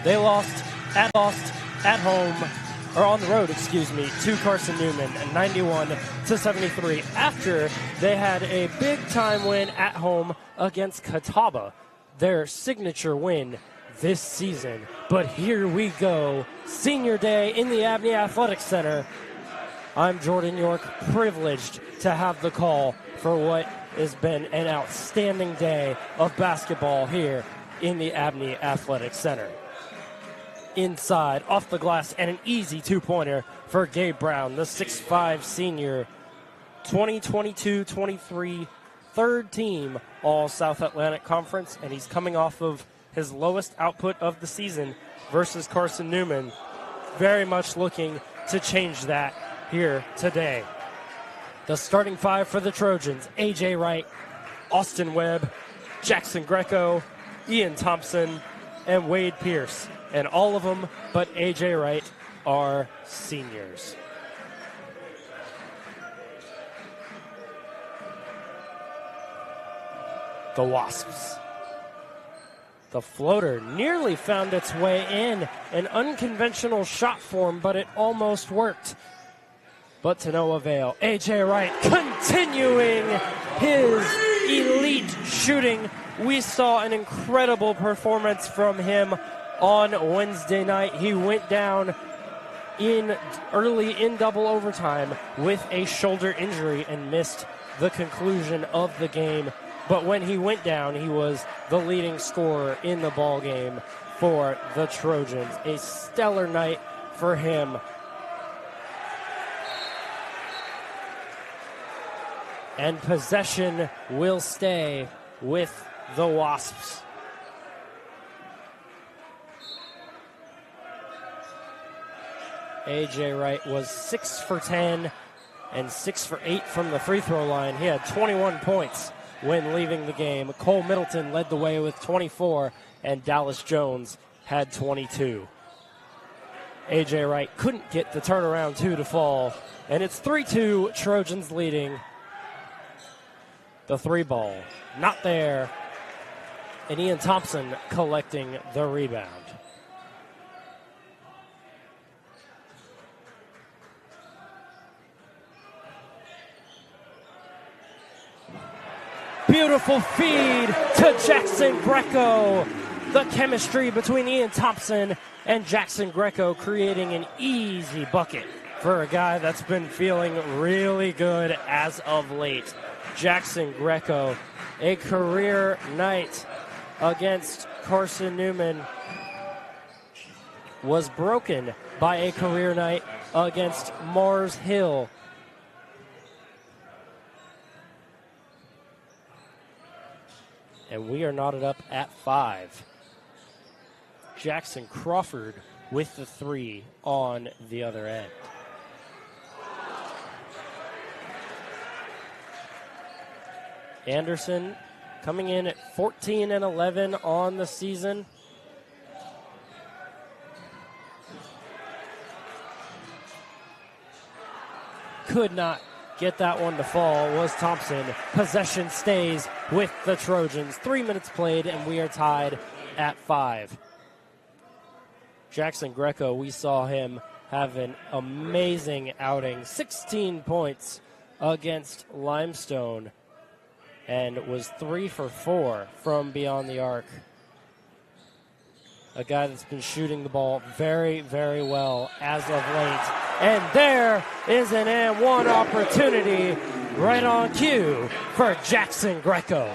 They lost at home, or on the road, to Carson Newman, 91-73, after they had a big-time win at home against Catawba, their signature win this season. But here we go, senior day in the Abney Athletic Center. I'm Jordan York, privileged to have the call for what has been an outstanding day of basketball here in the Abney Athletic Center. Inside, off the glass, and an easy two-pointer for Gabe Brown, the 6'5 senior, 2022-23 third team All-South Atlantic Conference, and he's coming off of his lowest output of the season versus Carson Newman. Very much looking to change that here today. The starting five for the Trojans: A.J. Wright, Austin Webb, Jacksen Greco, Ian Thompson, and Wade Pierce. And all of them but A.J. Wright are seniors. The Wasps. The floater nearly found its way in. An unconventional shot form, but it almost worked. But to no avail. A.J. Wright continuing his elite shooting. We saw an incredible performance from him on Wednesday night. He went down early in double overtime with a shoulder injury and missed the conclusion of the game. But when he went down, he was the leading scorer in the ball game for the Trojans. A stellar night for him. And possession will stay with the Wasps. A.J. Wright was 6 for 10 and 6 for 8 from the free throw line. He had 21 points when leaving the game. Cole Middleton led the way with 24, and Dallas Jones had 22. A.J. Wright couldn't get the turnaround two to fall, and it's 3-2, Trojans leading. The three ball, not there, and Ian Thompson collecting the rebound. Beautiful feed to Jacksen Greco. The chemistry between Ian Thompson and Jacksen Greco creating an easy bucket for a guy that's been feeling really good as of late. Jacksen Greco, a career night against Carson Newman, was broken by a career night against Mars Hill. And we are knotted up at 5. Jackson Crawford with the three on the other end. Anderson coming in at 14 and 11 on the season. Could not get that one to fall was Thompson. Possession stays with the Trojans. 3 minutes played, and we are tied at 5. Jacksen Greco, we saw him have an amazing outing. 16 points against Limestone, and was 3 for 4 from beyond the arc. A guy that's been shooting the ball very, very well as of late. And there is an and one opportunity right on cue for Jacksen Greco.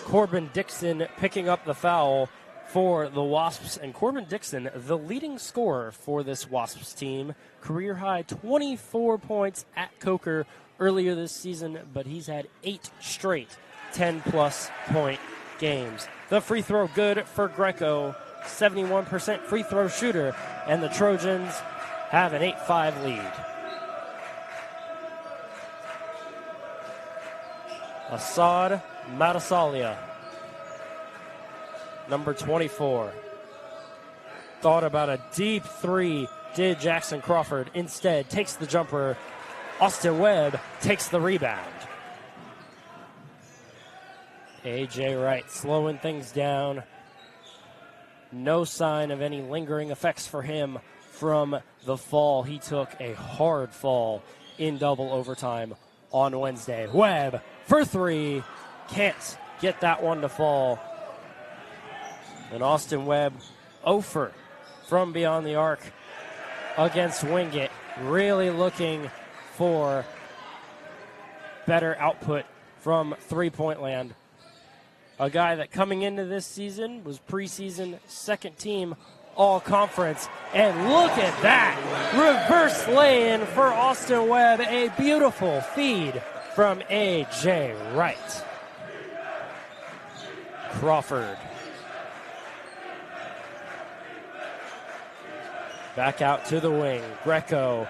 Corbin Dixon picking up the foul for the Wasps. And Corbin Dixon, the leading scorer for this Wasps team. Career high 24 points at Coker earlier this season, but he's had 8 straight 10-plus point games. The free throw good for Greco, 71% free throw shooter, and the Trojans have an 8-5 lead. Assad Matasalia, number 24. Thought about a deep three, did Jackson Crawford. Instead, takes the jumper. Austin Webb takes the rebound. A.J. Wright slowing things down. No sign of any lingering effects for him from the fall. He took a hard fall in double overtime on Wednesday. Webb for three. Can't get that one to fall. And Austin Webb 0 for from beyond the arc against Wingate. Really looking for better output from three-point land. A guy that coming into this season was preseason second team all-conference. And look at that. Reverse lay-in for Austin Webb. A beautiful feed from A.J. Wright. Crawford. Back out to the wing. Greco.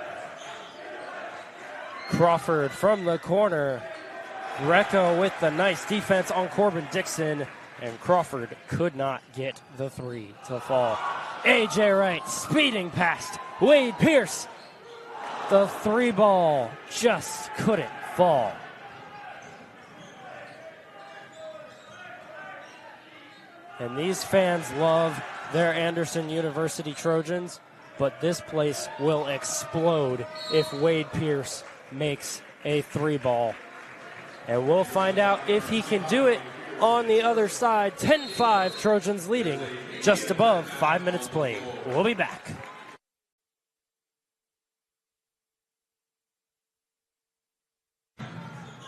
Crawford from the corner. Greco with the nice defense on Corbin Dixon. And Crawford could not get the three to fall. A.J. Wright speeding past Wade Pierce. The three ball just couldn't fall. And these fans love their Anderson University Trojans, but this place will explode if Wade Pierce makes a three ball. And we'll find out if he can do it on the other side. 10-5 Trojans leading, just above 5 minutes played. We'll be back.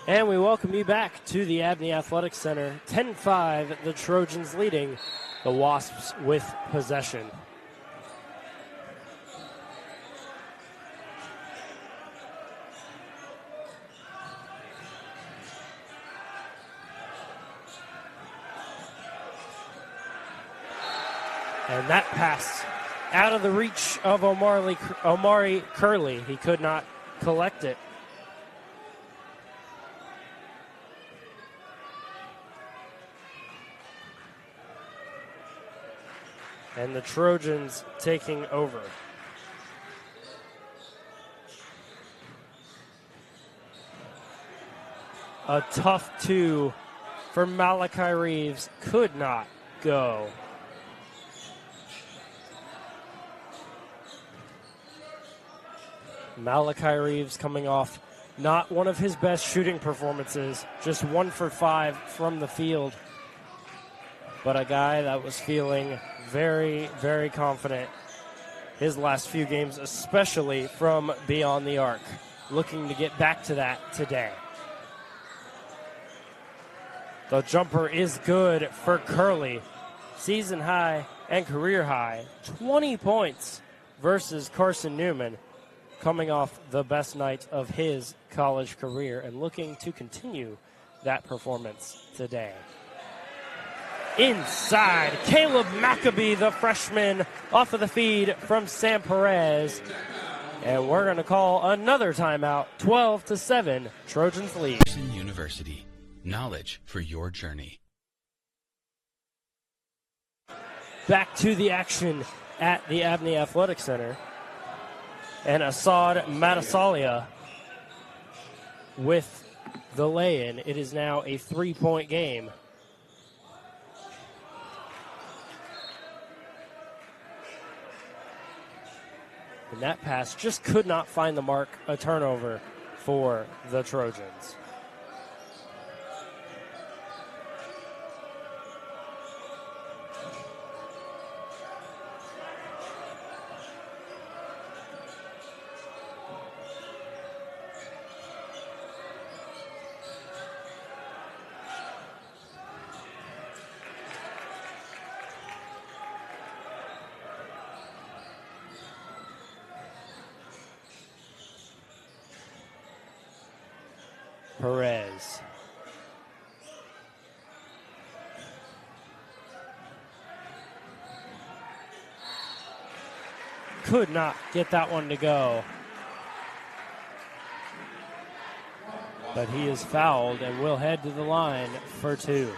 And we welcome you back to the Abney Athletic Center. 10-5, the Trojans leading, the Wasps with possession. And that pass out of the reach of Omari Curley. He could not collect it. And the Trojans taking over. A tough two for Malachi Reeves. Could not go. Malachi Reeves coming off not one of his best shooting performances, just 1 for 5 from the field. But a guy that was feeling very, very confident his last few games, especially from beyond the arc. Looking to get back to that today. The jumper is good for Curley. Season high and career high. 20 points versus Carson Newman, coming off the best night of his college career and looking to continue that performance today. Inside, Caleb Maccabee, the freshman, off of the feed from Sam Perez. And we're going to call another timeout. 12-7, Trojans lead. University, knowledge for your journey. Back to the action at the Abney Athletic Center. And Assad Matasalia with the lay-in. It is now a 3-point game. And that pass just could not find the mark, a turnover for the Trojans. Perez. Could not get that one to go. But he is fouled and will head to the line for two.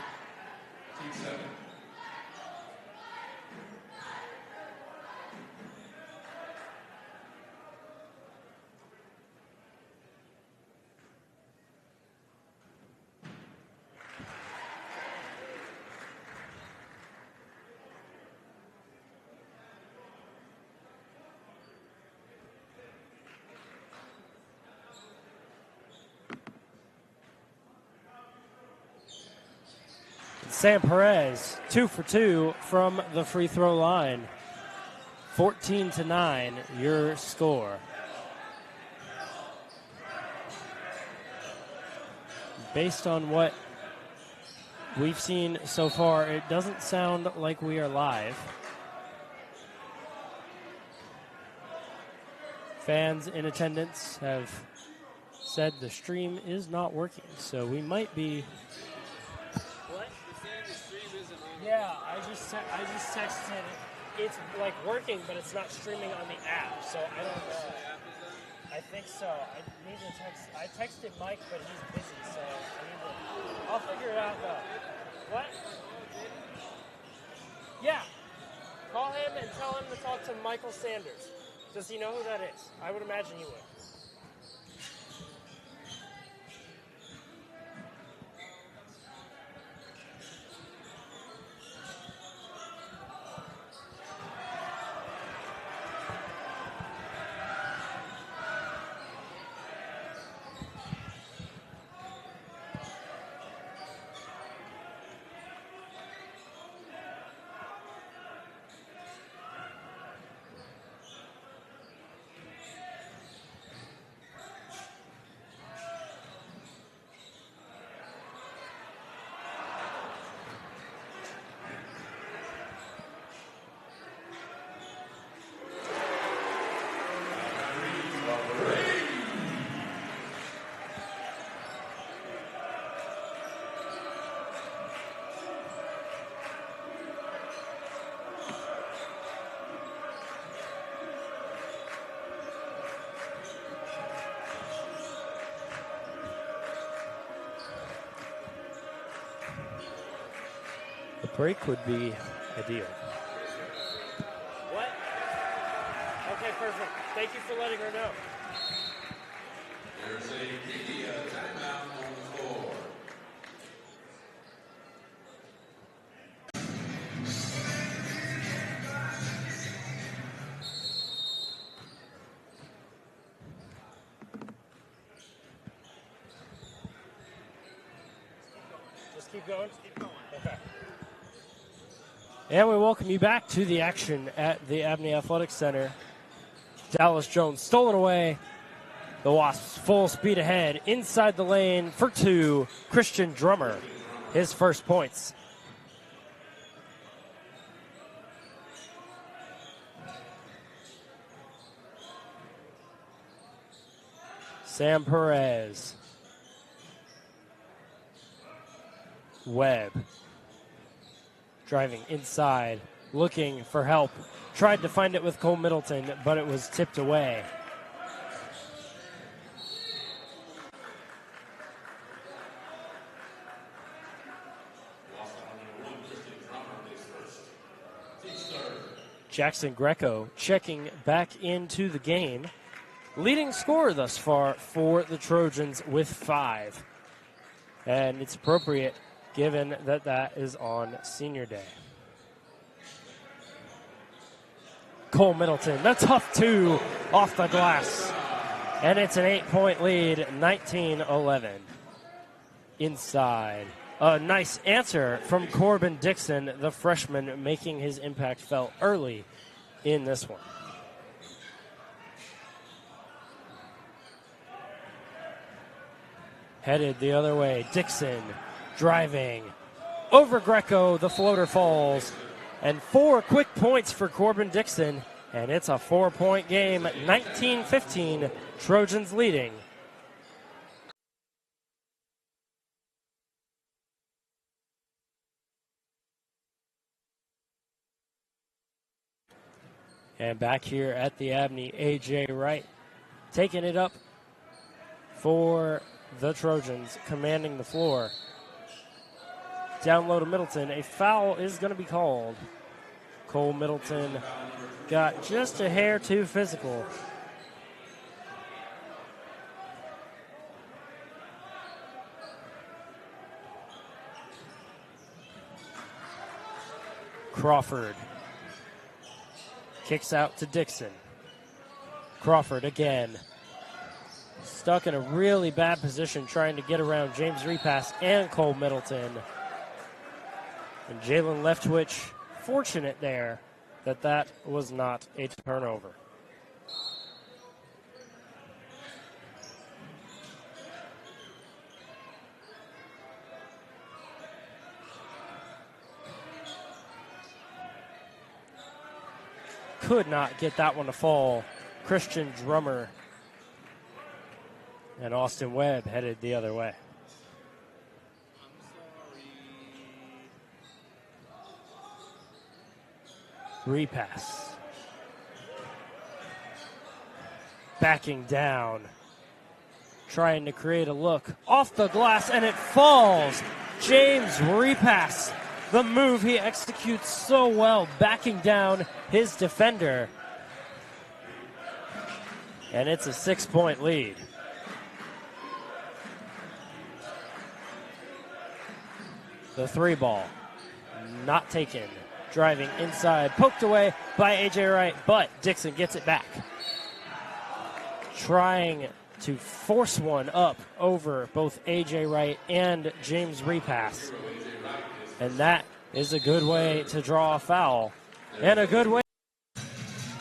Sam Perez, 2 for 2 from the free throw line. 14-9, your score. Based on what we've seen so far, it doesn't sound like we are live. Fans in attendance have said the stream is not working, so we might be. What? You're saying the stream isn't on. Yeah, I just texted. It's like working, but it's not streaming on the app, so I don't know. I think so. I need to text. I texted Mike, but he's busy, so I'll figure it out though. What? Yeah. Call him and tell him to talk to Michael Sanders. Does he know who that is? I would imagine he would. Break would be ideal. What? Okay, perfect. Thank you for letting her know. There's a media timeout on the floor. Just keep going? Keep going. Okay. And we welcome you back to the action at the Abney Athletics Center. Dallas Jones stolen away. The Wasps full speed ahead inside the lane for two. Christian Drummer, his first points. Sam Perez. Webb. Driving inside, looking for help. Tried to find it with Cole Middleton, but it was tipped away. Jacksen Greco checking back into the game. Leading scorer thus far for the Trojans with 5. And it's appropriate given that that is on senior day. Cole Middleton, the tough 2 off the glass. And it's an 8-point lead, 19-11. Inside. A nice answer from Corbin Dixon, the freshman, making his impact felt early in this one. Headed the other way, Dixon driving over Greco, the floater falls, and 4 quick points for Corbin Dixon, and it's a 4-point game, 19-15, Trojans leading. And back here at the Abney, A.J. Wright taking it up for the Trojans, commanding the floor. Down low to Middleton. A foul is going to be called. Cole Middleton got just a hair too physical. Crawford kicks out to Dixon. Crawford again. Stuck in a really bad position trying to get around James Repass and Cole Middleton. And Jalen Leftwich fortunate there that was not a turnover. Could not get that one to fall. Christian Drummer and Austin Webb headed the other way. Repass. Backing down. Trying to create a look. Off the glass, and it falls. James repass. The move he executes so well, backing down his defender. And it's a 6-point lead. The three ball, not taken. Driving inside, poked away by A.J. Wright, but Dixon gets it back. Trying to force one up over both A.J. Wright and James Repass. And that is a good way to draw a foul. And a good way.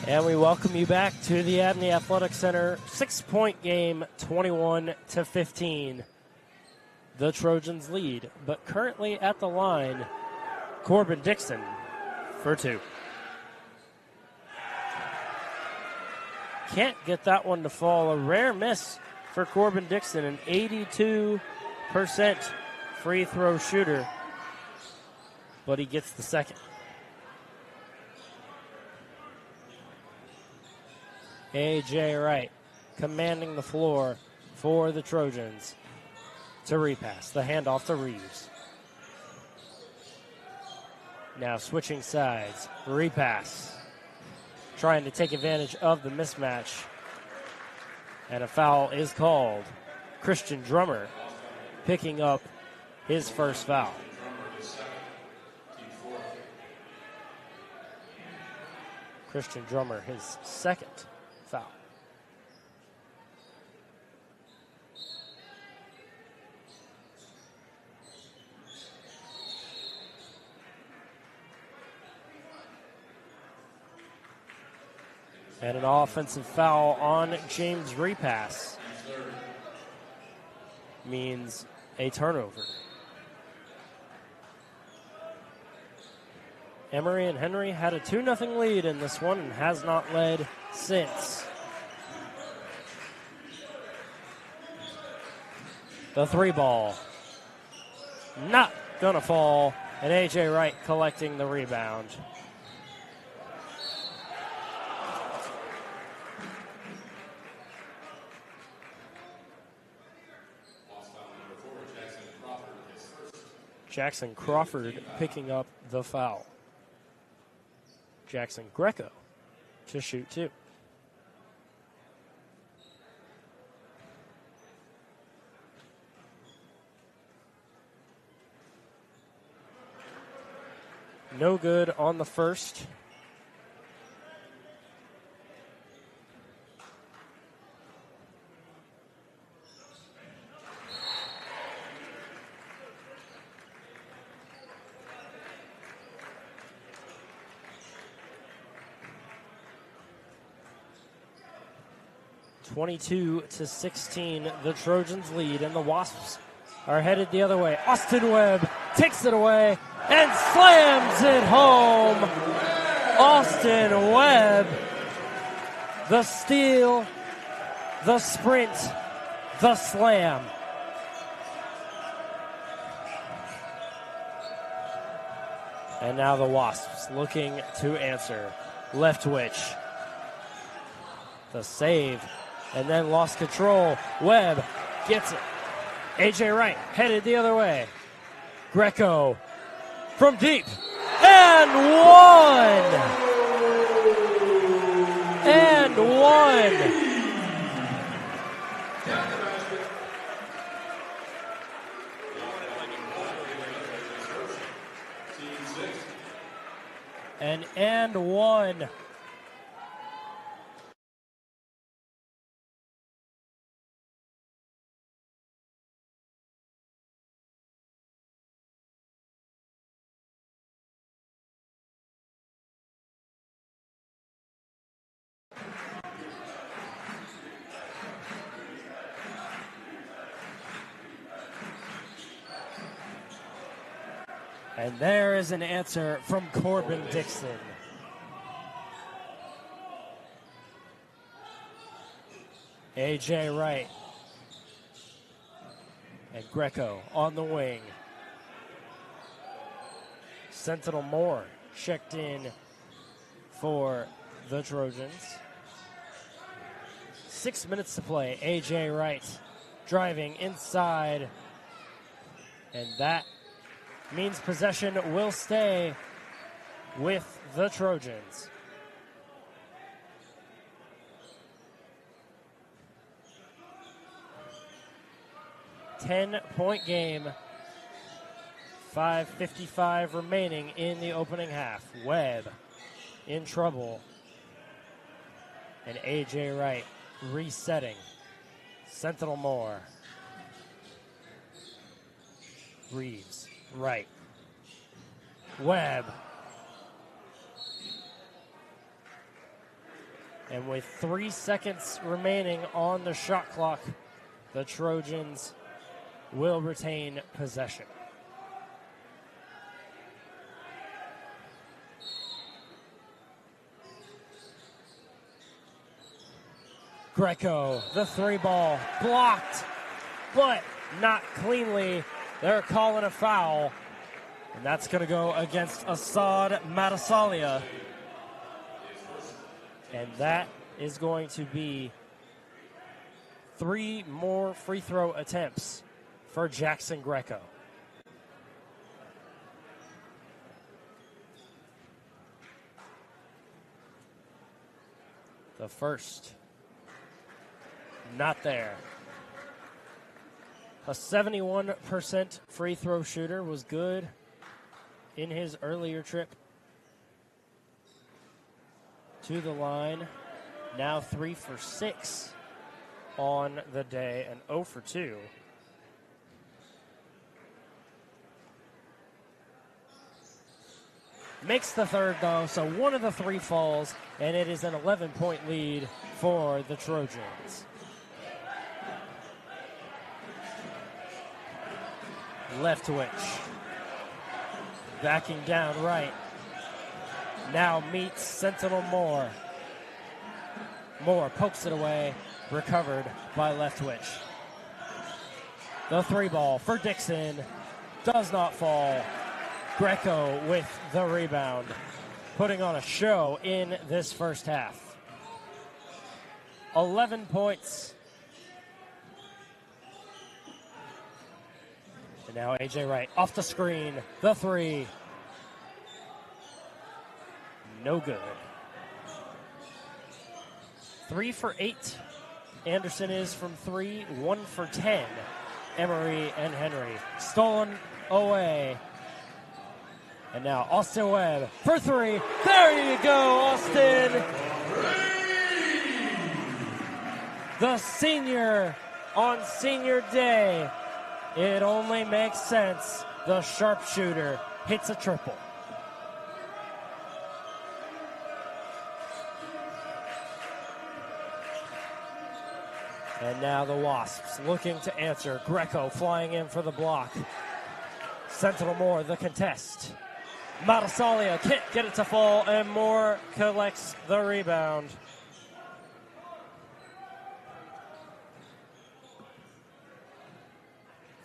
And we welcome you back to the Abney Athletic Center. 6-point game, 21-15. The Trojans lead, but currently at the line, Corbin Dixon for two. Can't get that one to fall. A rare miss for Corbin Dixon, an 82% free throw shooter, but he gets the second. A.J. Wright commanding the floor for the Trojans to repass. The handoff to Reeves. Now switching sides. Repass. Trying to take advantage of the mismatch. And a foul is called. Christian Drummer picking up his first foul. Christian Drummer, his second foul. And an offensive foul on James Repass means a turnover. Emory and Henry had a 2-0 lead in this one and has not led since. The three ball. Not gonna fall. And A.J. Wright collecting the rebound. Jackson Crawford picking up the foul. Jacksen Greco to shoot two. No good on the first. (22-16), the Trojans lead, and the Wasps are headed the other way. Austin Webb takes it away and slams it home. Austin Webb, the steal, the sprint, the slam. And now the Wasps looking to answer. Leftwich, the save. And then lost control. Webb gets it. A.J. Wright headed the other way. Greco from deep. And one. And one. And one. And there is an answer from Corbin Dixon. A.J. Wright and Greco on the wing. Sentinel Moore checked in for the Trojans. 6 minutes to play. A.J. Wright driving inside. And that means possession will stay with the Trojans. Ten-point game. 5:55 remaining in the opening half. Webb in trouble. And A.J. Wright resetting. Sentinel Moore. Reeves. Wright. Webb. And with 3 seconds remaining on the shot clock, the Trojans will retain possession. Greco, the three ball, blocked, but not cleanly. They're calling a foul, and that's going to go against Assad Matasalia. And that is going to be 3 more free throw attempts for Jacksen Greco. The first, not there. A 71% free throw shooter, was good in his earlier trip to the line. Now 3 for 6 on the day and 0 for 2. Makes the third, though, so one of the 3 falls, and it is an 11-point lead for the Trojans. Leftwich backing down right. Now meets Sentinel Moore. Moore pokes it away, recovered by Leftwich. The three ball for Dixon does not fall. Greco with the rebound, putting on a show in this first half. 11 points. And now A.J. Wright off the screen, the three. No good. 3 for 8. Anderson is from 3, 1 for 10. Emory and Henry stolen away. And now Austin Webb for 3. There you go, Austin. The senior on senior day. It only makes sense. The sharpshooter hits a triple. And now the Wasps looking to answer. Greco flying in for the block. Sentinel Moore, the contest. Matasalia can't get it to fall, and Moore collects the rebound.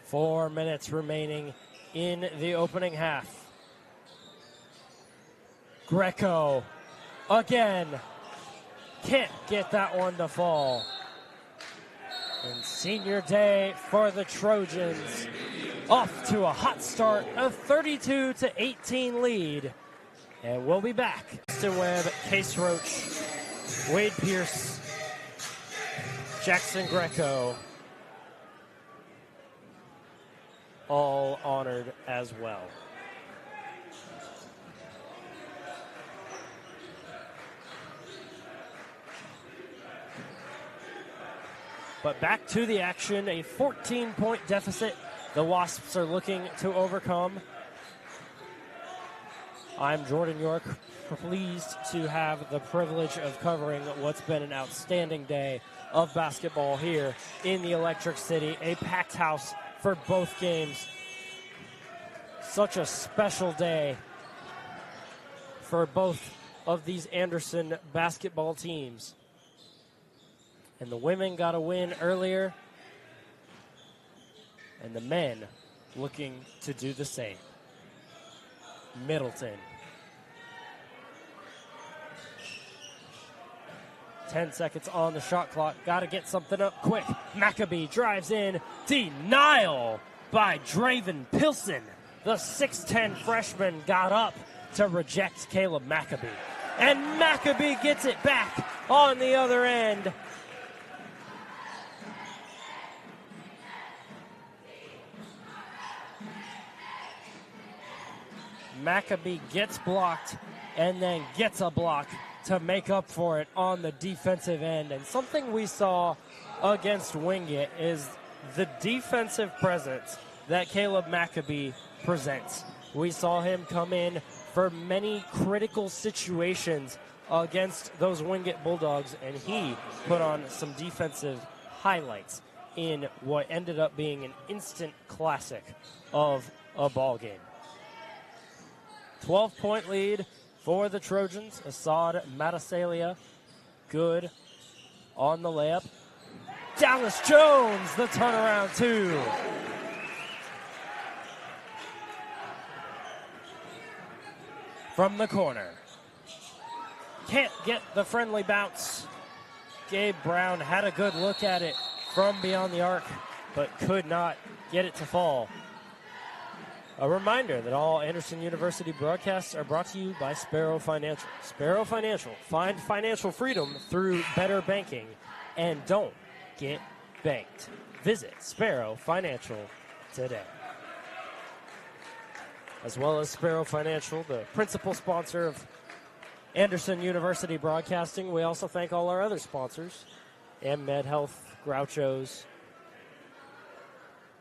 Four minutes remaining in the opening half. Greco again can't get that one to fall. And senior day for the Trojans. Off to a hot start, a 32-18 lead. And we'll be back. Austin Webb, Case Roach, Wade Pierce, Jacksen Greco, all honored as well. But back to the action, a 14-point deficit the Wasps are looking to overcome. I'm Jordan York, pleased to have the privilege of covering what's been an outstanding day of basketball here in the Electric City. A packed house for both games. such a special day for both of these Anderson basketball teams. And the women got a win earlier, and the men looking to do the same. Middleton. 10 seconds on the shot clock. Got to get something up quick. Maccabee drives in. Denial by Draven Pilson. The 6'10 freshman got up to reject Caleb Maccabee. And Maccabee gets it back on the other end. Maccabee gets blocked and then gets a block to make up for it on the defensive end. And something we saw against Wingate is the defensive presence that Caleb Maccabee presents. We saw him come in for many critical situations against those Wingate Bulldogs, and he put on some defensive highlights in what ended up being an instant classic of a ball game. 12-point lead for the Trojans. Assad Matasalia, good on the layup. Dallas Jones, the turnaround two. From the corner. Can't get the friendly bounce. Gabe Brown had a good look at it from beyond the arc, but could not get it to fall. A reminder that all Anderson University broadcasts are brought to you by Sparrow Financial. Sparrow Financial. Find financial freedom through better banking, and don't get banked. Visit Sparrow Financial today. As well as Sparrow Financial, the principal sponsor of Anderson University Broadcasting, we also thank all our other sponsors, AmMed Health, Groucho's,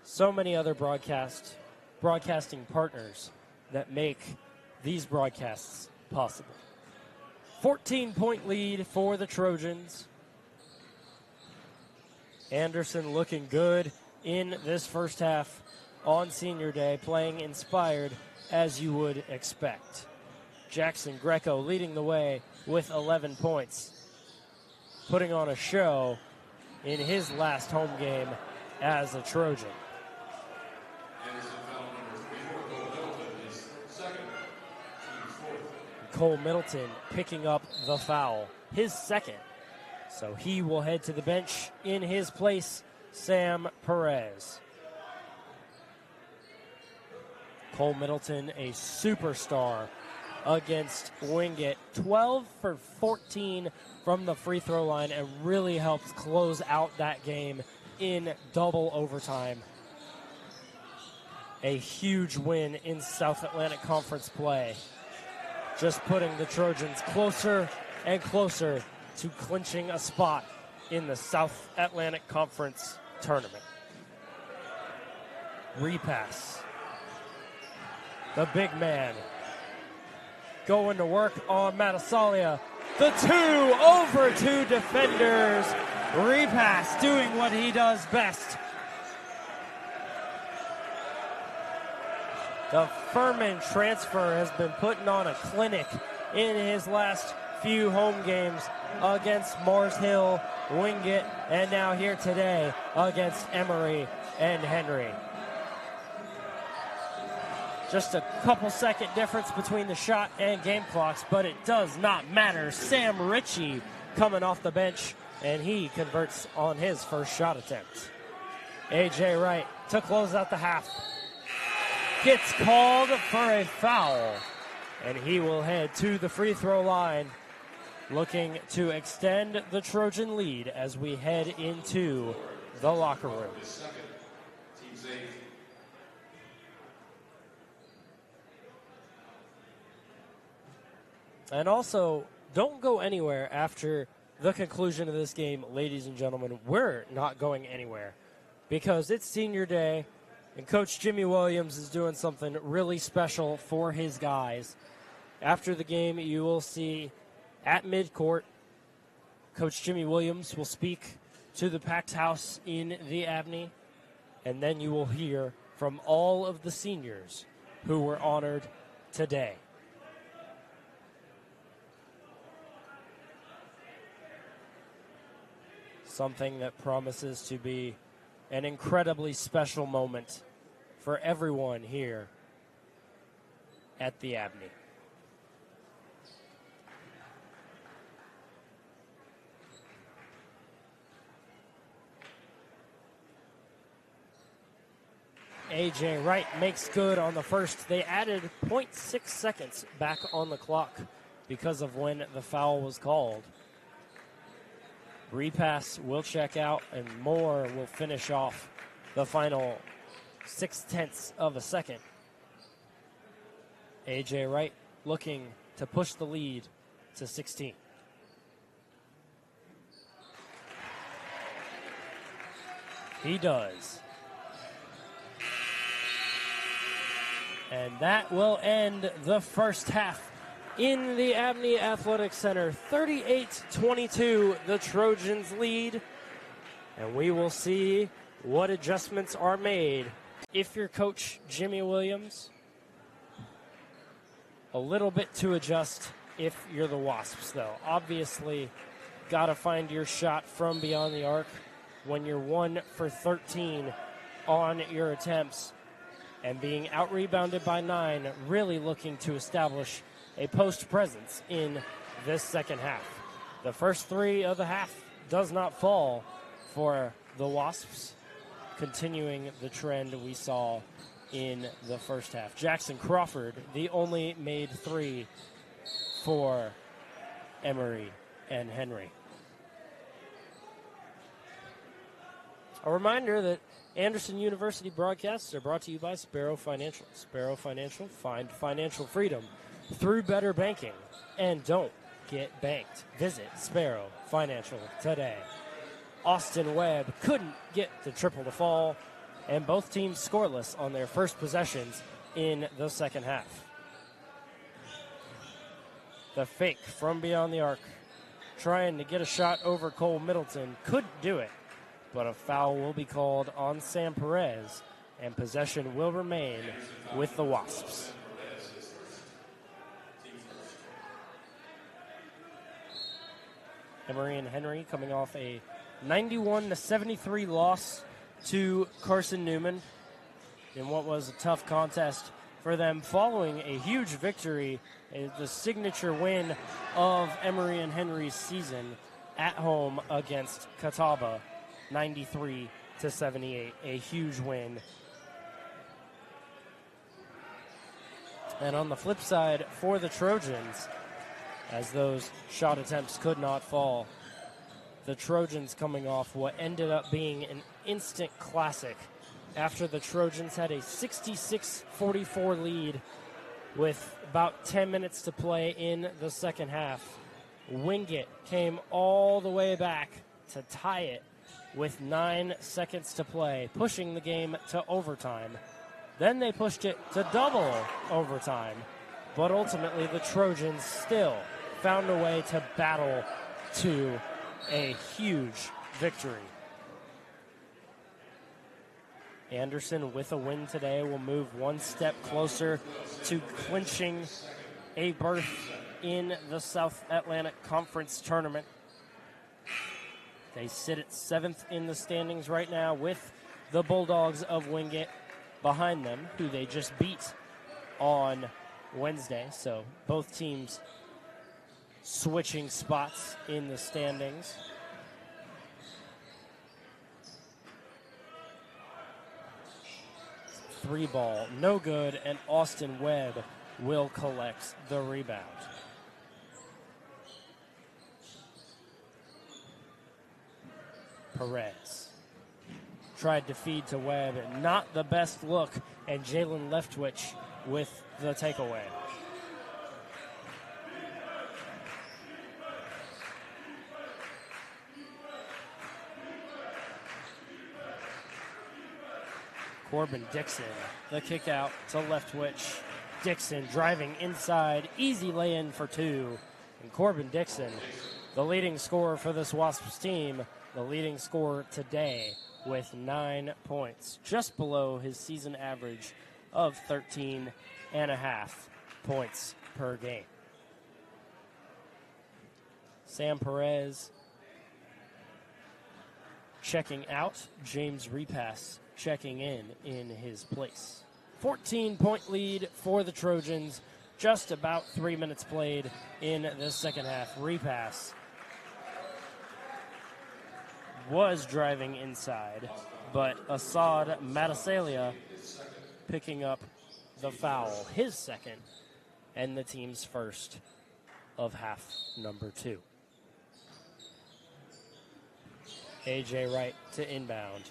so many other broadcasting partners that make these broadcasts possible. 14-point lead for the Trojans. Anderson looking good in this first half on Senior Day, playing inspired as you would expect. Jacksen Greco leading the way with 11 points, putting on a show in his last home game as a Trojan. Cole Middleton picking up the foul, his second. So he will head to the bench. In his place, Sam Perez. Cole Middleton, a superstar against Wingate. 12 for 14 from the free throw line and really helped close out that game in double overtime. A huge win in South Atlantic Conference play. Just putting the Trojans closer and closer to clinching a spot in the South Atlantic Conference tournament. Repass. The big man going to work on Matasalia. The 2 over 2 defenders. Repass doing what he does best. The Furman transfer has been putting on a clinic in his last few home games against Mars Hill, Wingate, and now here today against Emory and Henry. Just a couple second difference between the shot and game clocks, but it does not matter. Sam Ritchie coming off the bench, and he converts on his first shot attempt. A.J. Wright to close out the half. Gets called for a foul, and he will head to the free throw line, looking to extend the Trojan lead as we head into the locker room. And also, don't go anywhere after the conclusion of this game, ladies and gentlemen. We're not going anywhere because it's Senior Day, and Coach Jimmy Williams is doing something really special for his guys. After the game, you will see at midcourt, Coach Jimmy Williams will speak to the packed house in the Abney, and then you will hear from all of the seniors who were honored today. Something that promises to be an incredibly special moment for everyone here at the Abney. A.J. Wright makes good on the first. They added 0.6 seconds back on the clock because of when the foul was called. Repass will check out, and Moore will finish off the final 0.6 of a second. A.J. Wright looking to push the lead to 16. He does. And that will end the first half in the Abney Athletic Center. 38-22, the Trojans lead. And we will see what adjustments are made. If you're Coach Jimmy Williams, a little bit to adjust if you're the Wasps, though. Obviously, got to find your shot from beyond the arc when you're 1 for 13 on your attempts. And being out-rebounded by 9, really looking to establish a post presence in this second half. The first 3 of the half does not fall for the Wasps, continuing the trend we saw in the first half. Jackson Crawford, the only made 3 for Emory and Henry. A reminder that Anderson University broadcasts are brought to you by Sparrow Financial. Sparrow Financial, find financial freedom through better banking. And don't get banked. Visit Sparrow Financial today. Austin Webb couldn't get the triple to fall, and both teams scoreless on their first possessions in the second half. The fake from beyond the arc, trying to get a shot over Cole Middleton, couldn't do it. But a foul will be called on Sam Perez, and possession will remain with the Wasps. Emory and Henry coming off a 91-73 loss to Carson Newman in what was a tough contest for them following a huge victory, the signature win of Emory and Henry's season at home against Catawba. 93-78, a huge win. And on the flip side for the Trojans, as those shot attempts could not fall, the Trojans coming off what ended up being an instant classic after the Trojans had a 66-44 lead with about 10 minutes to play in the second half. Wingate came all the way back to tie it with 9 seconds to play, pushing the game to overtime. Then they pushed it to double overtime, but ultimately the Trojans still found a way to battle to a huge victory. Anderson, with a win today, will move one step closer to clinching a berth in the South Atlantic Conference Tournament. They sit at 7th in the standings right now with the Bulldogs of Wingate behind them, who they just beat on Wednesday. So both teams switching spots in the standings. Three ball, no good, and Austin Webb will collect the rebound. Perez tried to feed to Webb, not the best look, and Jalen Leftwich with the takeaway. Corbin Dixon, the kick out to Leftwich. Dixon driving inside, easy lay-in for 2. And Corbin Dixon, the leading scorer for this Wasps team, the leading scorer today with 9 points, just below his season average of 13 points per game. Sam Perez checking out. James Repass checking in his place. 14-point lead for the Trojans. Just about 3 minutes played in the second half. Repass was driving inside, but Assad Matasalia picking up the foul, his second, and the team's first of half number 2. A.J. Wright to inbound.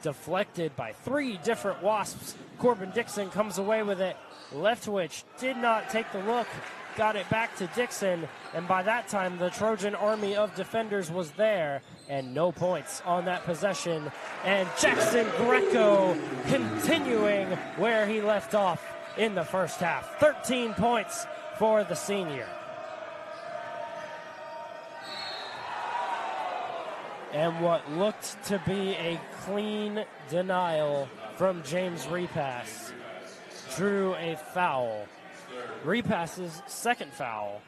Deflected by 3 different Wasps. Corbin Dixon comes away with it. Leftwich did not take the look. Got it back to Dixon. And by that time, the Trojan army of defenders was there. And no points on that possession. And Jacksen Greco continuing where he left off in the first half. 13 points for the senior. And what looked to be a clean denial from James Repass drew a foul. Repass's second foul.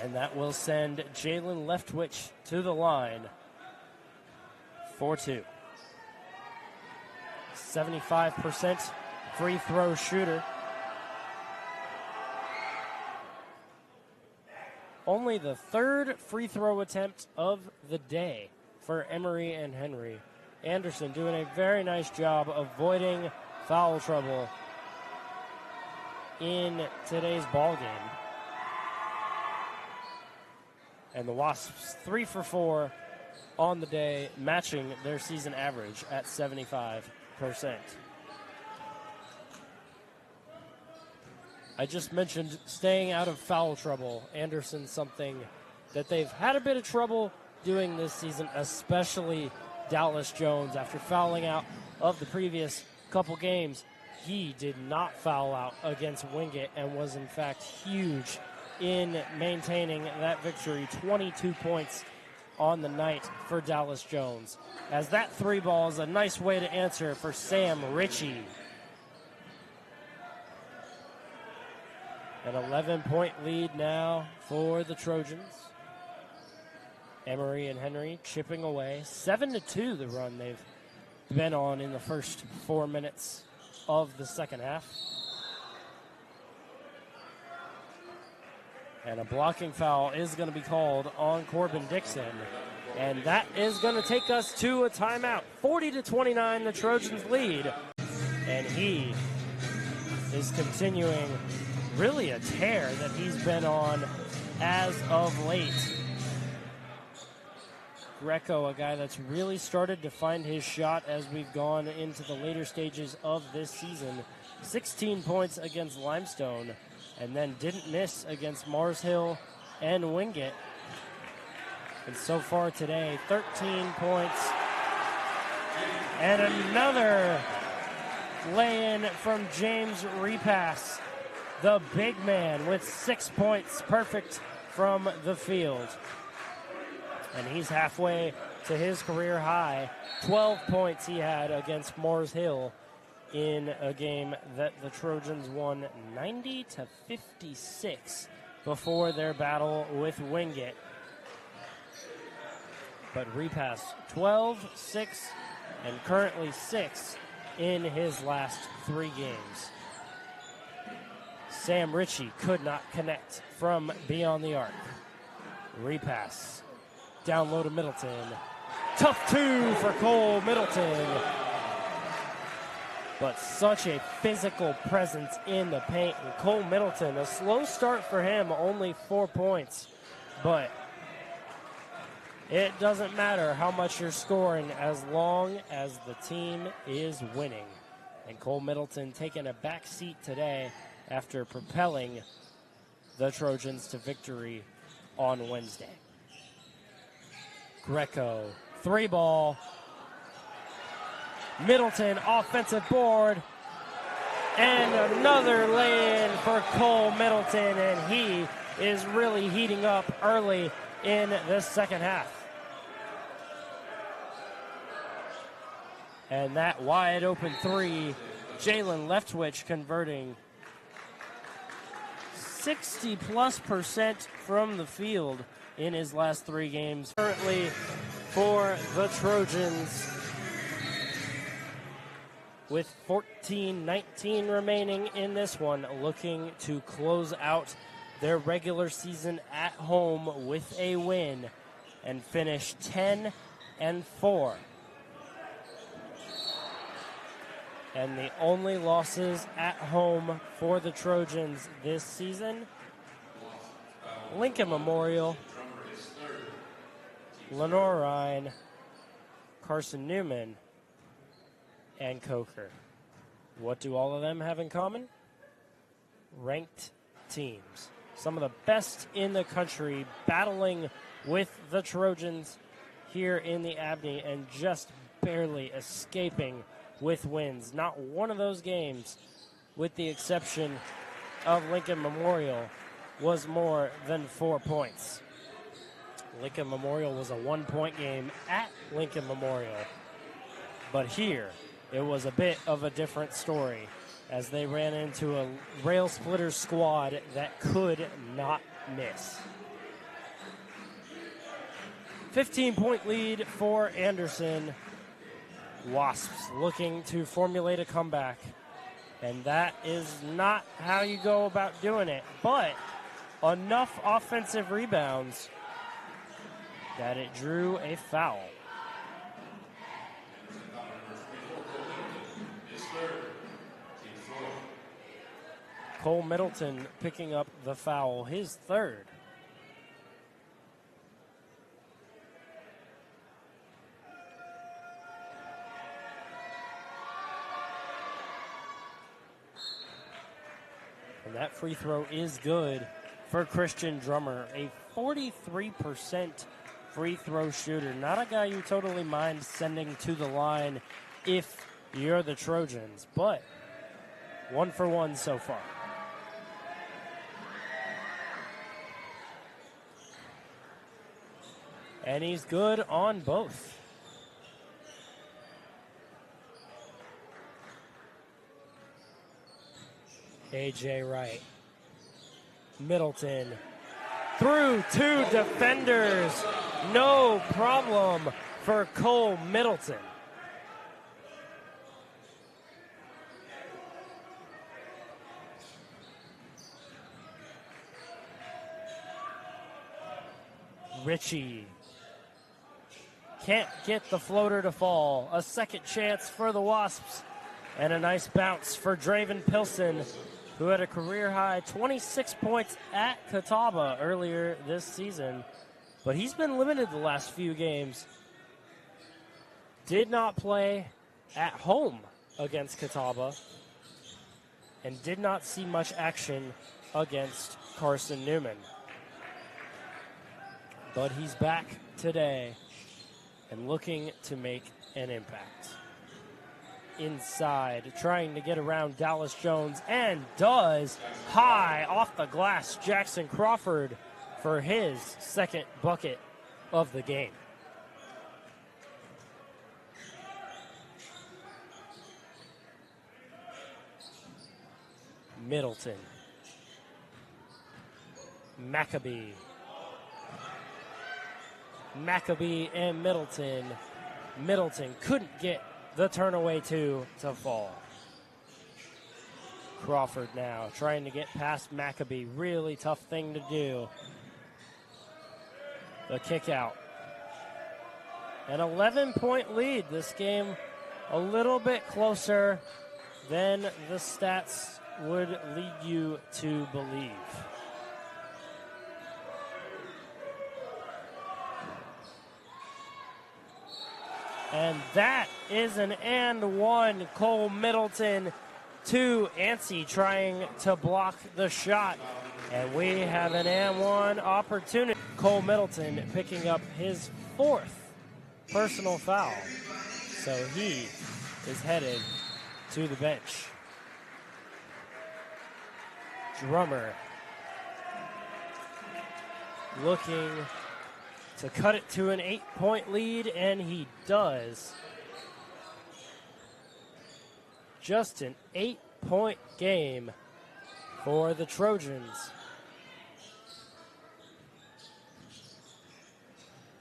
And that will send Jalen Leftwich to the line for 2. 75% free throw shooter. Only the third free throw attempt of the day for Emory and Henry. Anderson doing a very nice job avoiding foul trouble in today's ball game. And the Wasps 3 for 4 on the day, matching their season average at 75%. I just mentioned staying out of foul trouble. Anderson, something that they've had a bit of trouble doing this season, especially Dallas Jones. After fouling out of the previous couple games, he did not foul out against Wingate and was in fact huge in maintaining that victory. 22 points on the night for Dallas Jones. As that 3 ball is a nice way to answer for Sam Ritchie. An 11-point lead now for the Trojans. Emory and Henry chipping away. 7-2 the run they've been on in the first 4 minutes of the second half. And a blocking foul is going to be called on Corbin Dixon. And that is going to take us to a timeout. 40-29, the Trojans lead. And he is continuing really a tear that he's been on as of late. Greco, a guy that's really started to find his shot as we've gone into the later stages of this season. 16 points against Limestone, and then didn't miss against Mars Hill and Wingate. And so far today, 13 points. And another lay-in from James Repass. The big man with 6 points, perfect from the field. And he's halfway to his career high. 12 points he had against Mars Hill in a game that the Trojans won 90-56 before their battle with Wingate. But Repass 12, 6, and currently 6 in his last 3 games. Sam Ritchie could not connect from beyond the arc. Repass. Down low to Middleton. Tough 2 for Cole Middleton. But such a physical presence in the paint. And Cole Middleton, a slow start for him, only 4 points. But it doesn't matter how much you're scoring as long as the team is winning. And Cole Middleton taking a back seat today after propelling the Trojans to victory on Wednesday. Greco, 3 ball. Middleton, offensive board. And another lay-in for Cole Middleton, and he is really heating up early in the second half. And that wide open 3 Jalen Leftwich converting 60+% from the field in his last 3 games. Currently for the Trojans, with 14-19 remaining in this one, looking to close out their regular season at home with a win and finish 10-4. And the only losses at home for the Trojans this season: Lincoln Memorial, Lenore Ryan, Carson Newman, and Coker. What do all of them have in common? Ranked teams. Some of the best in the country battling with the Trojans here in the Abney and just barely escaping with wins. Not one of those games, with the exception of Lincoln Memorial, was more than 4 points. Lincoln Memorial was a 1-point game at Lincoln Memorial. But here, it was a bit of a different story as they ran into a rail splitter squad that could not miss. 15-point lead for Anderson. Wasps looking to formulate a comeback. And that is not how you go about doing it. But enough offensive rebounds that it drew a foul. Cole Middleton picking up the foul, his 3rd. And that free throw is good for Christian Drummer, a 43% free throw shooter. Not a guy you totally mind sending to the line if you're the Trojans, but 1 for 1 so far. And he's good on both. A.J. Wright. Middleton. Through 2 defenders. No problem for Cole Middleton. Ritchie can't get the floater to fall. A second chance for the Wasps. And a nice bounce for Draven Pilson, who had a career-high 26 points at Catawba earlier this season. But he's been limited the last few games. Did not play at home against Catawba. And did not see much action against Carson Newman. But he's back today and looking to make an impact. Inside, trying to get around Dallas Jones, and does. High off the glass, Jackson Crawford for his 2nd bucket of the game. Middleton. Maccabee and Middleton. Middleton couldn't get the turnaway 2 to fall. Crawford now trying to get past Maccabee. Really tough thing to do. The kick out. An 11-point lead. This game a little bit closer than the stats would lead you to believe. And that is an and one. Cole Middleton to Anstey trying to block the shot. And we have an and one opportunity. Cole Middleton picking up his 4th personal foul. So he is headed to the bench. Drummer looking to cut it to an 8-point lead, and he does. just an 8-point game for the Trojans.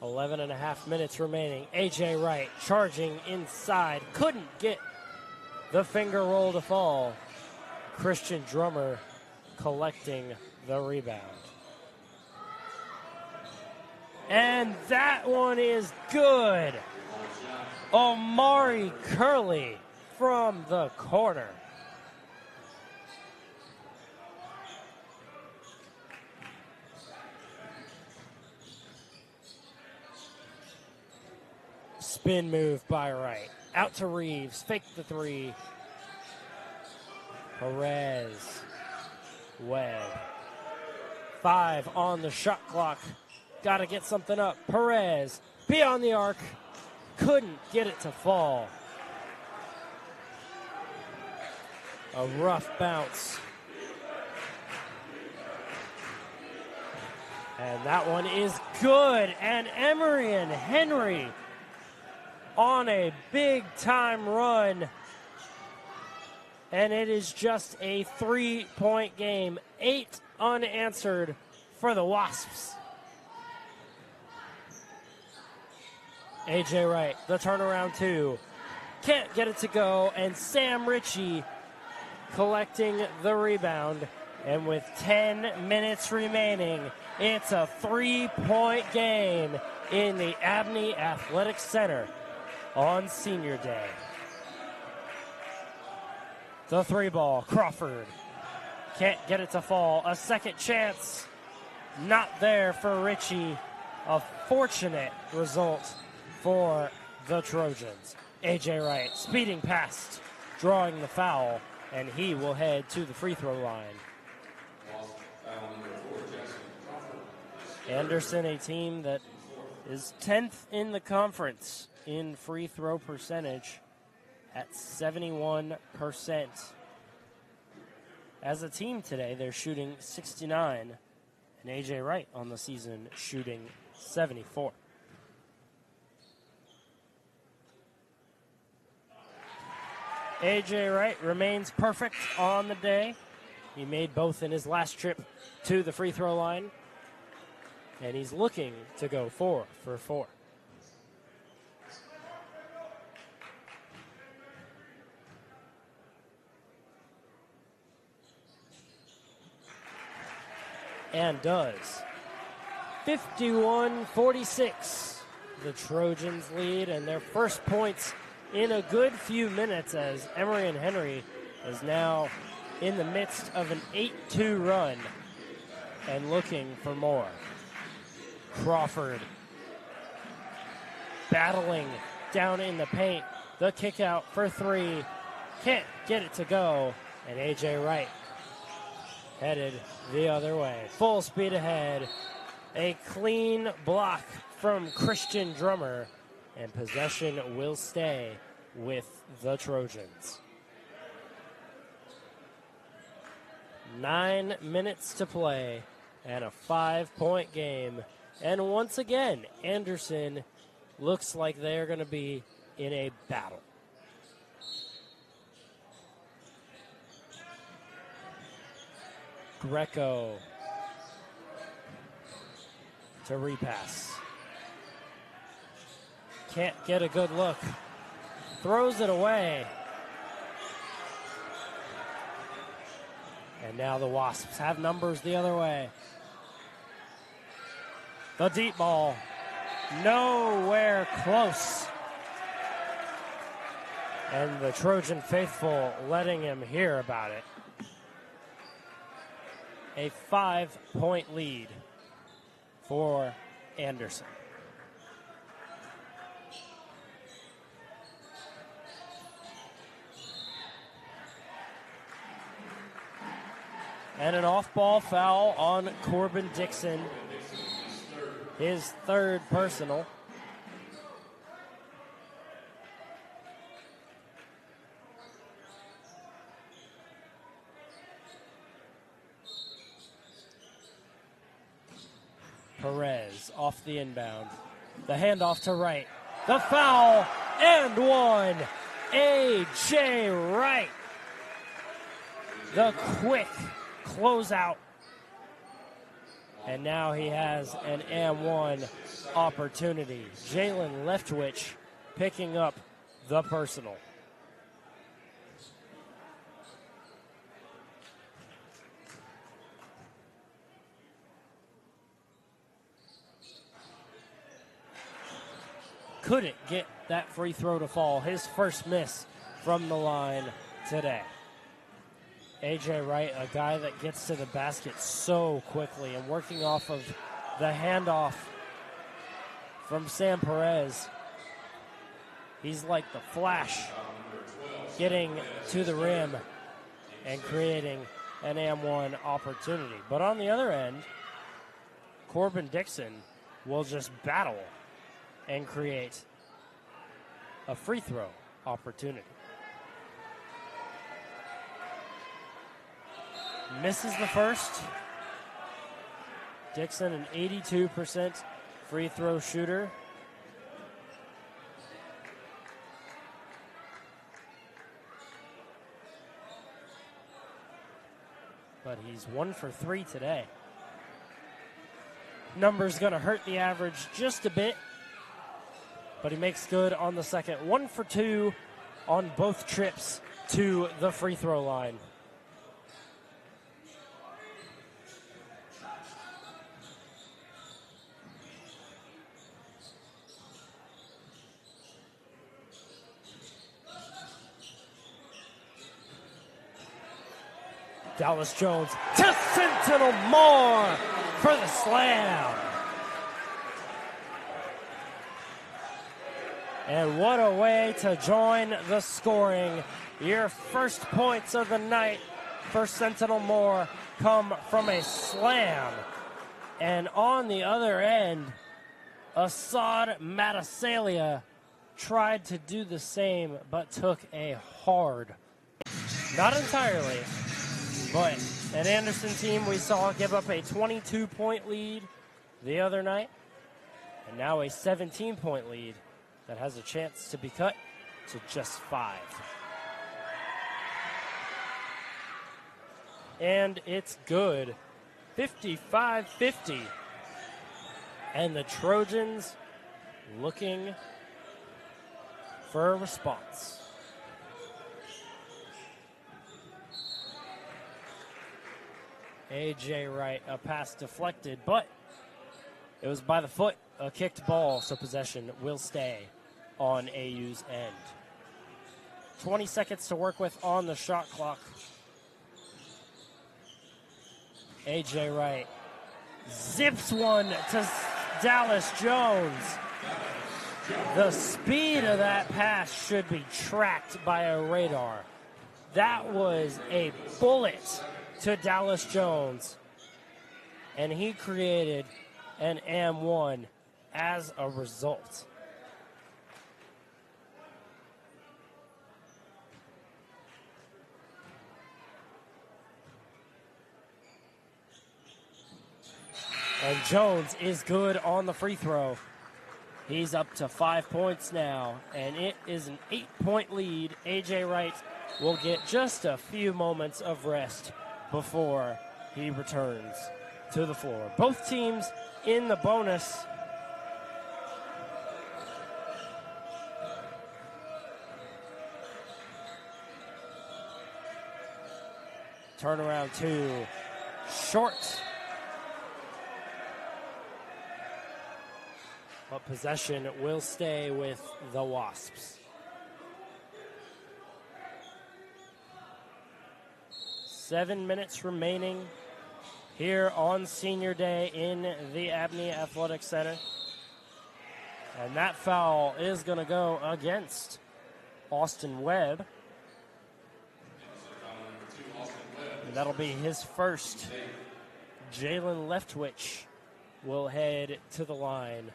11 and a half minutes remaining. A.J. Wright charging inside. Couldn't get the finger roll to fall. Christian Drummer collecting the rebound. And that one is good. Emory Curley from the corner. Spin move by Wright. Out to Reeves. Fake the three. Perez. Webb. 5 on the shot clock. Got to get something up. Perez. Beyond the arc. Couldn't get it to fall. A rough bounce. And that one is good. And Emory and Henry on a big-time run. And it is just a 3-point game. 8 unanswered for the Wasps. A.J. Wright, the turnaround 2. Can't get it to go. And Sam Ritchie collecting the rebound. And with 10 minutes remaining, it's a 3-point game in the Abney Athletic Center on Senior Day. The 3-ball, Crawford. Can't get it to fall. A second chance. Not there for Ritchie. A fortunate result for the Trojans. A.J. Wright speeding past, drawing the foul, and he will head to the free throw line. Anderson, a team that is 10th in the conference in free throw percentage at 71%. As a team today, they're shooting 69, and A.J. Wright on the season shooting 74. A.J. Wright remains perfect on the day. He made both in his last trip to the free throw line, and he's looking to go 4 for 4. And does. 51-46. The Trojans lead, and their first points in a good few minutes as Emory and Henry is now in the midst of an 8-2 run and looking for more. Crawford battling down in the paint. The kick out for 3. Can't get it to go. And A.J. Wright headed the other way. Full speed ahead. A clean block from Christian Drummer. And possession will stay with the Trojans. 9 minutes to play and a 5-point game. And once again, Anderson looks like they're going to be in a battle. Greco to repass. Can't get a good look. Throws it away. And now the Wasps have numbers the other way. The deep ball. Nowhere close. And the Trojan faithful letting him hear about it. A 5-point lead for Anderson. And an off-ball foul on Corbin Dixon. His third personal. Perez off the inbound. The handoff to Wright. The foul and one. A.J. Wright. The quick closeout. And now he has an and-one opportunity. Jalen Leftwich picking up the personal. Couldn't get that free throw to fall. His first miss from the line today. A.J. Wright, a guy that gets to the basket so quickly and working off of the handoff from Sam Perez. He's like the Flash, getting to the rim and creating an and-one opportunity. But on the other end, Corbin Dixon will just battle and create a free throw opportunity. Misses the first. Dixon, an 82% free throw shooter. But he's 1 for 3 today. Number's going to hurt the average just a bit, but he makes good on the second. 1 for 2 on both trips to the free throw line. Dallas Jones to Sentinel Moore for the slam. And what a way to join the scoring. Your first points of the night for Sentinel Moore come from a slam. And on the other end, Assad Matasalia tried to do the same, but took a hard, not entirely, but an Anderson team we saw give up a 22-point lead the other night, and now a 17-point lead that has a chance to be cut to just 5. And it's good. 55-50. And the Trojans looking for a response. A.J. Wright, a pass deflected, but it was by the foot, a kicked ball, so possession will stay on AU's end. 20 seconds to work with on the shot clock. A.J. Wright zips one to Dallas Jones. The speed of that pass should be tracked by a radar. That was a bullet to Dallas Jones, and he created an and-one as a result. And Jones is good on the free throw. He's up to 5 points now, and it is an 8-point lead. A.J. Wright will get just a few moments of rest before he returns to the floor. Both teams in the bonus. Turnaround 2, short. But possession will stay with the Wasps. 7 minutes remaining here on Senior Day in the Abney Athletic Center. And that foul is going to go against Austin Webb. And that'll be his first. Jalen Leftwich will head to the line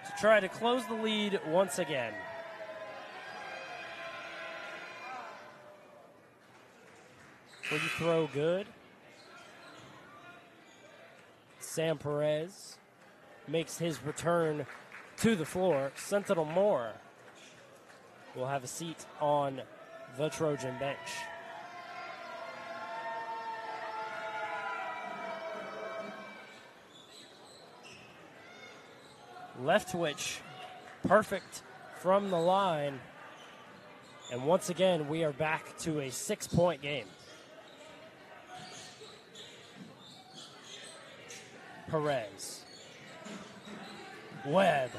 to try to close the lead once again. Free throw good. Sam Perez makes his return to the floor. Sentinel Moore will have a seat on the Trojan bench. Leftwich, perfect from the line. And once again, we are back to a 6-point game. Perez. Webb.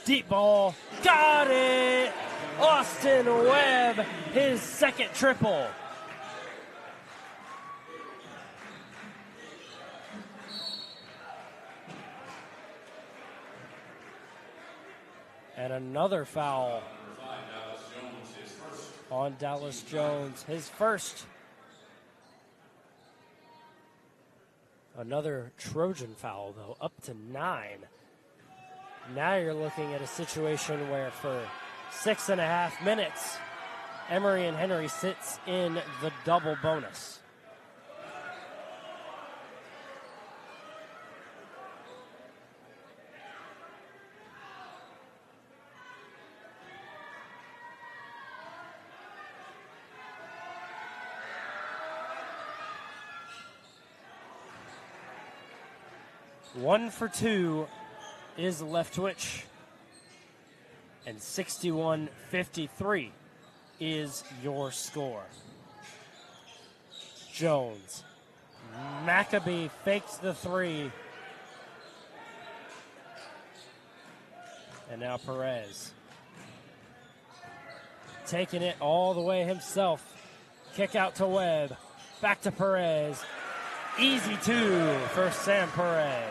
Deep ball. Got it! Austin Webb, his second triple. And another foul on Dallas Jones, his first. Another Trojan foul, though, up to 9. Now you're looking at a situation where for 6.5 minutes, Emory and Henry sits in the double bonus. One for 2 is Leftwich, and 61-53 is your score. Jones. Maccabee fakes the 3. And now Perez. Taking it all the way himself. Kick out to Webb. Back to Perez. Easy 2 for Sam Perez.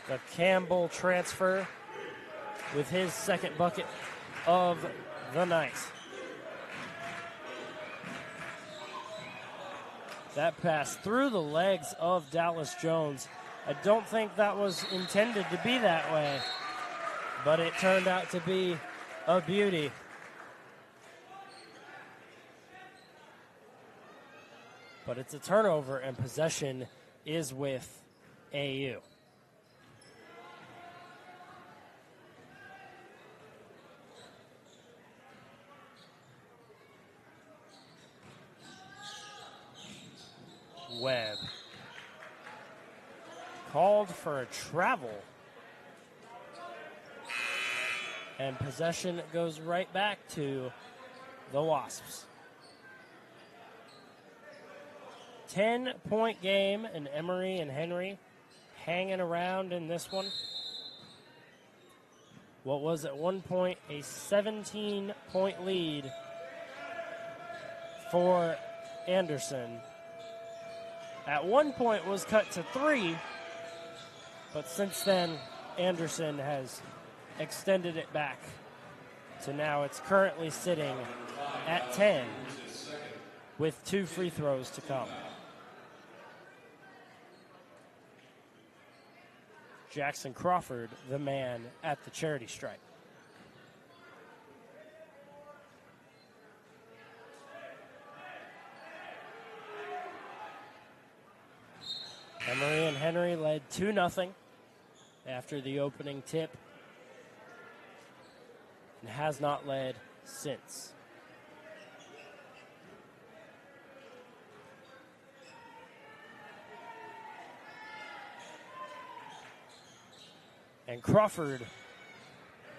The Campbell transfer with his second bucket of the night. That pass through the legs of Dallas Jones. I don't think that was intended to be that way, but it turned out to be a beauty. But it's a turnover, and possession is with AU. Webb. Called for a travel. And possession goes right back to the Wasps. 10-point game, and Emory and Henry hanging around in this one. What was at one point a 17-point lead for Anderson. At one point was cut to 3, but since then Anderson has extended it back to now it's currently sitting at 10 with 2 free throws to come. Jackson Crawford, the man at the charity stripe. Emory and Henry led 2-0 after the opening tip and has not led since. And Crawford,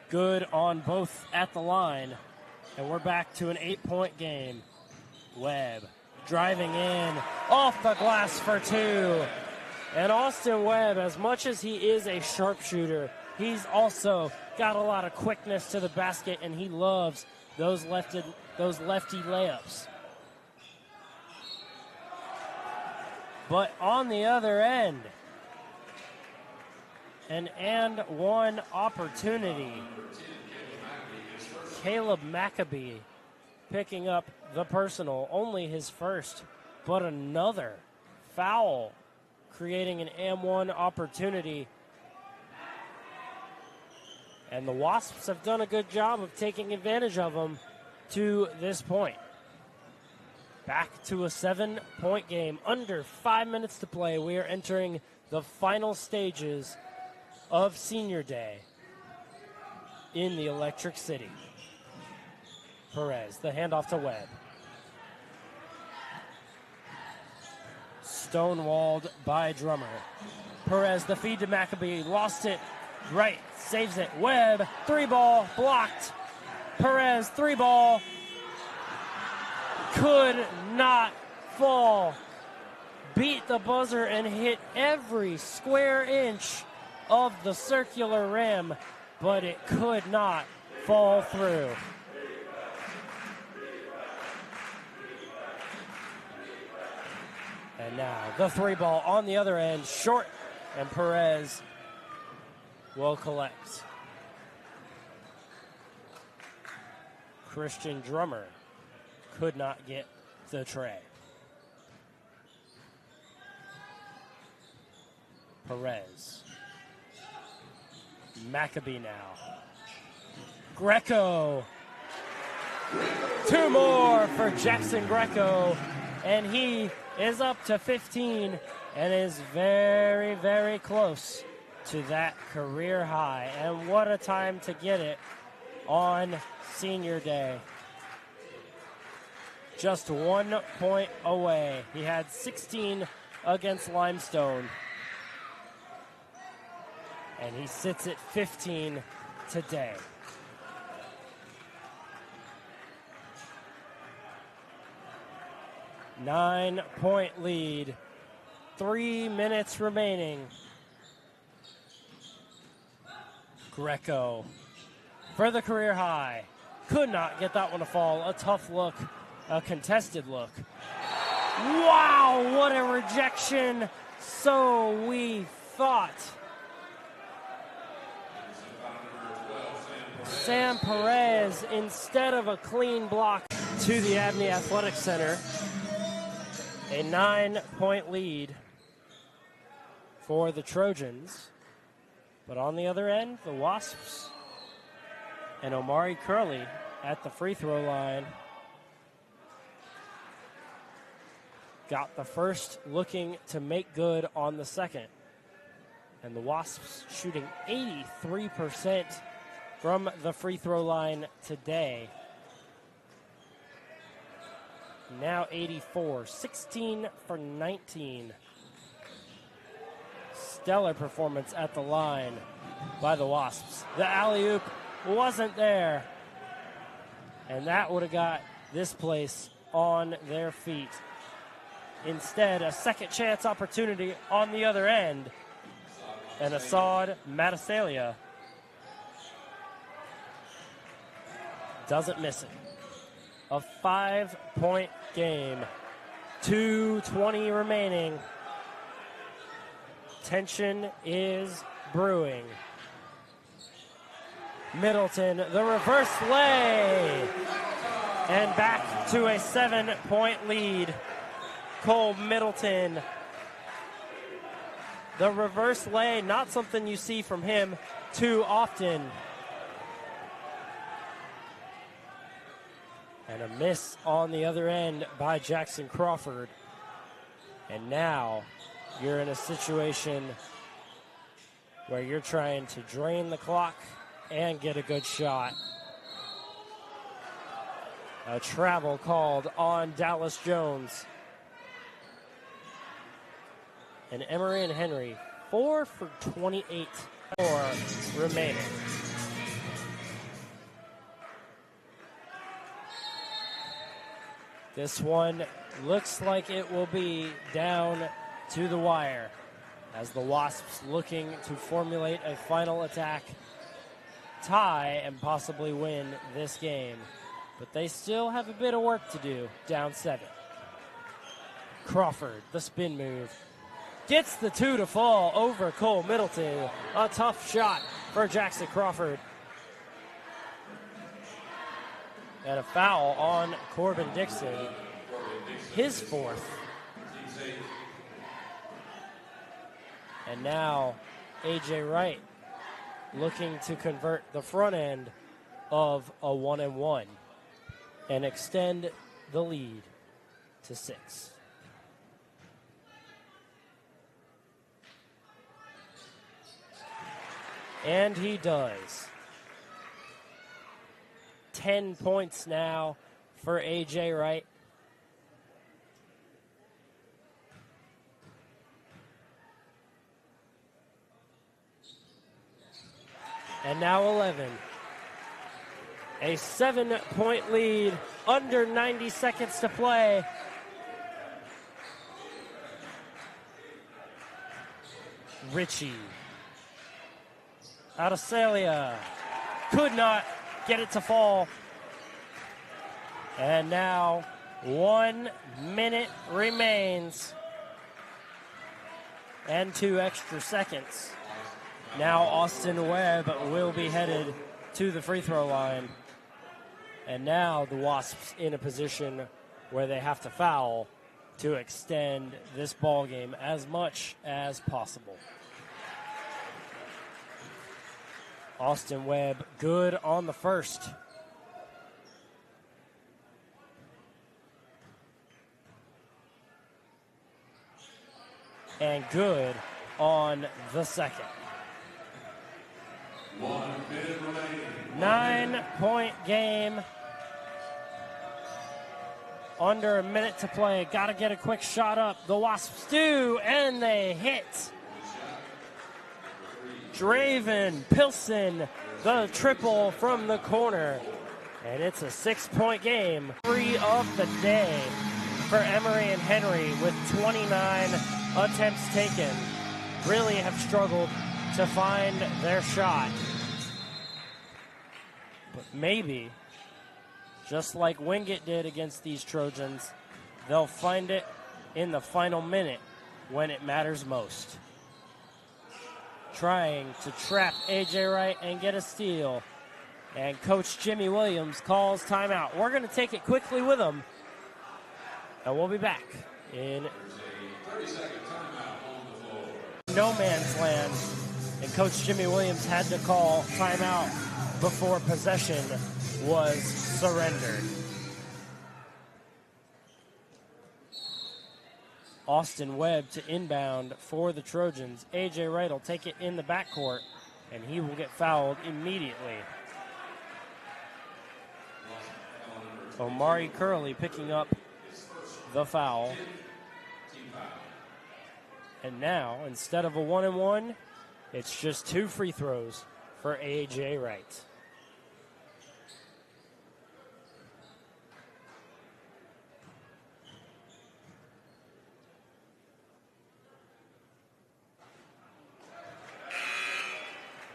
good on both at the line. And we're back to an 8-point game. Webb driving in, off the glass for 2. And Austin Webb, as much as he is a sharpshooter, he's also got a lot of quickness to the basket, and he loves those lefty layups. But on the other end, an and one opportunity. Caleb Maccabee picking up the personal, only his first, but another foul, creating an and one opportunity. And the Wasps have done a good job of taking advantage of them to this point. Back to a 7-point game, under 5 minutes to play. We are entering the final stages of Senior Day. in the Electric City. Perez, the handoff to Webb. Stonewalled by Drummer. Perez, the feed to Maccabee, lost it. Right, saves it. Webb, 3-ball, blocked. Perez, 3-ball. Could not fall. Beat the buzzer and hit every square inch of the circular rim, but it could not fall through. And now the 3-ball on the other end, short, and Perez will collect. Christian Drummer could not get the tray. Perez. Maccabee now. Greco. 2 more for Jacksen Greco, and he is up to 15 and is very, very close to that career high. And what a time to get it on Senior Day. Just 1 point away. He had 16 against Limestone. And he sits at 15 today. Nine-point lead. 3 minutes remaining. Greco for the career high. Could not get that one to fall. A tough look, a contested look. Wow, what a rejection. So we thought. Sam Perez, instead of a clean block to the Abney Athletic Center. A 9-point lead for the Trojans. But on the other end, the Wasps and Omari Curley at the free throw line got the first, looking to make good on the second. And the Wasps shooting 83% from the free throw line today. Now 84, 16 for 19. Stellar performance at the line by the Wasps. The alley-oop wasn't there. And that would have got this place on their feet. Instead, a second chance opportunity on the other end. And Assad Matasalia doesn't miss it. A 5-point game. 2:20 remaining. Tension is brewing. Middleton, the reverse lay. And back to a 7-point lead. Cole Middleton. The reverse lay, not something you see from him too often. And a miss on the other end by Jackson Crawford. And now you're in a situation where you're trying to drain the clock and get a good shot. A travel called on Dallas Jones. And Emory and Henry, 4 for 28, 4 remaining. This one looks like it will be down to the wire as the Wasps looking to formulate a final attack, tie, and possibly win this game. But they still have a bit of work to do, down 7. Crawford, the spin move. Gets the 2 to fall over Cole Middleton. A tough shot for Jackson Crawford. And a foul on Corbin Dixon. His 4th. And now A.J. Wright looking to convert the front end of a 1-and-1 and extend the lead to 6. And he does. 10 points now for A.J. Wright. And now 11. A 7-point lead, under 90 seconds to play. Ritchie. Adesalia could not get it to fall. And now 1 minute remains. And 2 extra seconds. Now Austin Webb will be headed to the free throw line. And now the Wasps in a position where they have to foul to extend this ball game as much as possible. Austin Webb good on the first. And good on the second. 1 minute remaining. 9-point game. Under a minute to play. Got to get a quick shot up. The Wasps do, and they hit. Draven Pilson, the triple from the corner. And it's a 6-point game. 3 of the day for Emory and Henry with 29 attempts taken. Really have struggled to find their shot. But maybe, just like Wingate did against these Trojans, they'll find it in the final minute when it matters most. Trying to trap A.J. Wright and get a steal. And Coach Jimmy Williams calls timeout. We're going to take it quickly with him. And we'll be back in no man's land. And Coach Jimmy Williams had to call timeout before possession was surrendered. Austin Webb to inbound for the Trojans. A.J. Wright will take it in the backcourt, and he will get fouled immediately. Omari Curley picking up the foul. And now, instead of a 1-and-1, it's just 2 free throws for A.J. Wright.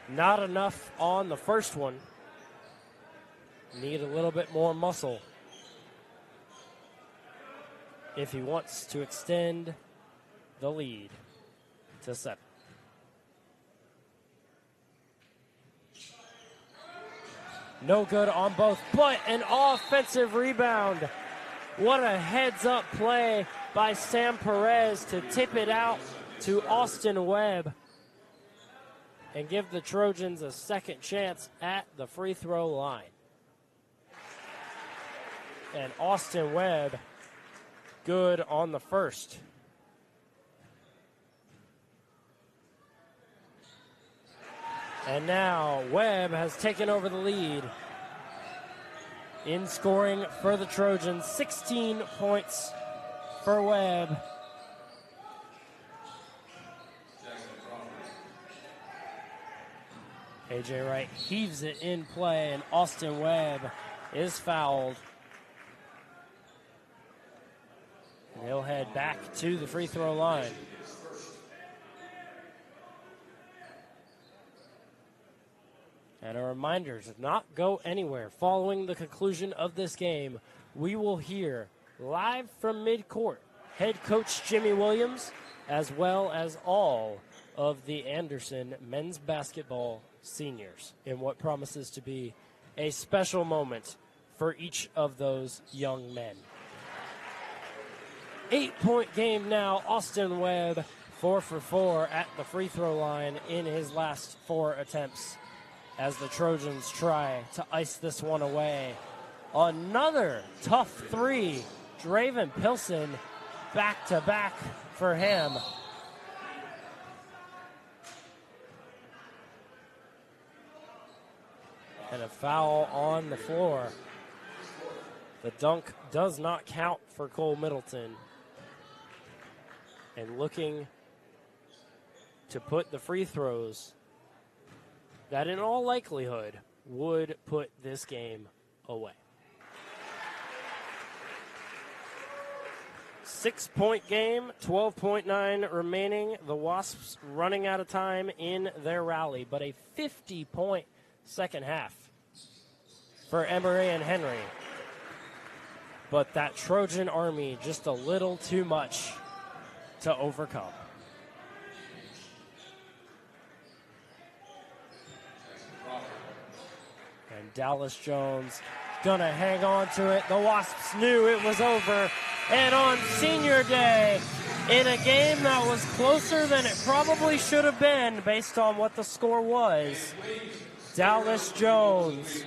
Not enough on the first one. Need a little bit more muscle if he wants to extend the lead to 7. No good on both, but an offensive rebound. What a heads-up play by Sam Perez to tip it out to Austin Webb and give the Trojans a second chance at the free throw line. And Austin Webb good on the first. And now Webb has taken over the lead in scoring for the Trojans. 16 points for Webb. A.J. Wright heaves it in play, and Austin Webb is fouled. And he'll head back to the free throw line. And a reminder to not go anywhere. Following the conclusion of this game, we will hear live from midcourt head coach Jimmy Williams, as well as all of the Anderson men's basketball seniors in what promises to be a special moment for each of those young men. 8-point game now. Austin Webb 4 for 4 at the free throw line in his last 4 attempts as the Trojans try to ice this one away. Another tough 3. Draven Pilson back-to-back for him. and a foul on the floor. The dunk does not count for Cole Middleton. And looking to put the free throws that in all likelihood would put this game away. 6-point game, 12.9 remaining. The Wasps running out of time in their rally, but a 50-point second half for Emory and Henry. But that Trojan Army just a little too much to overcome. And Dallas Jones gonna hang on to it. The Wasps knew it was over. And on senior day, in a game that was closer than it probably should have been based on what the score was, Dallas Jones